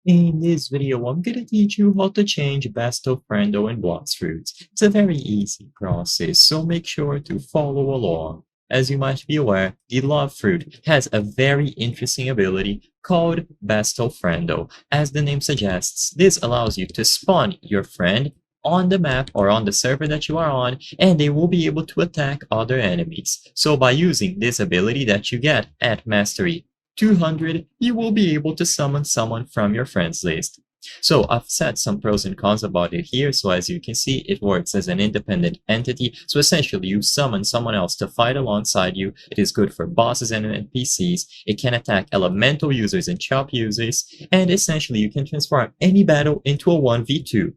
In this video, I'm gonna teach you how to change Besto, Friendo, and Blox fruits. It's a very easy process, so make sure to follow along. As you might be aware, the love fruit has a very interesting ability called Besto Friendo. As the name suggests, this allows you to spawn your friend on the map or on the server that you are on, and they will be able to attack other enemies. So by using this ability that you get at Mastery 200, you will be able to summon someone from your friends list. So I've said some pros and cons about it here. So as you can see, it works as an independent entity. So essentially you summon someone else to fight alongside you. It is good for bosses and NPCs. It can attack elemental users and chop users. And essentially you can transform any battle into a 1v2.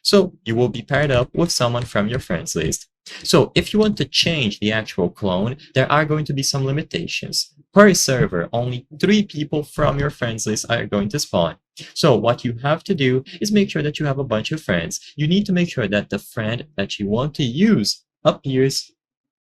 So you will be paired up with someone from your friends list. So if you want to change the actual clone, there are going to be some limitations. Per server, only 3 people from your friends list are going to spawn. So what you have to do is make sure that you have a bunch of friends. You need to make sure that the friend that you want to use appears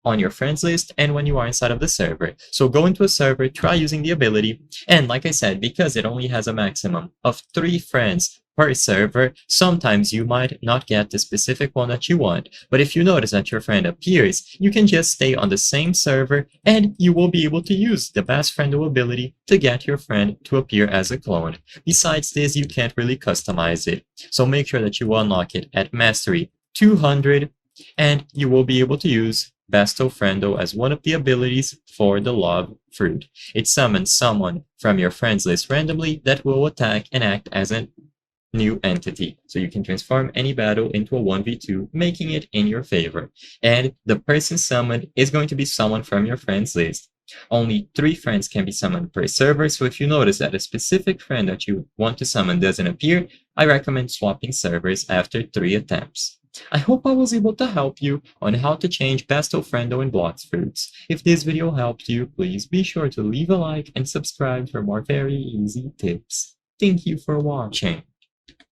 on your friends list and when you are inside of the server. So go into a server, try using the ability, and like I said, because it only has a maximum of 3 friends per server, sometimes you might not get the specific one that you want. But if you notice that your friend appears, you can just stay on the same server and you will be able to use the best friendo ability to get your friend to appear as a clone. Besides this, you can't really customize it. So make sure that you unlock it at Mastery 200 and you will be able to use Besto Friendo as one of the abilities for the love fruit. It summons someone from your friends list randomly that will attack and act as a new entity. So you can transform any battle into a 1v2, making it in your favor. And the person summoned is going to be someone from your friends list. Only 3 friends can be summoned per server, so if you notice that a specific friend that you want to summon doesn't appear, I recommend swapping servers after 3 attempts. I hope I was able to help you on how to change Besto, Friendo, and Blox fruits. If this video helped you, please be sure to leave a like and subscribe for more very easy tips. Thank you for watching.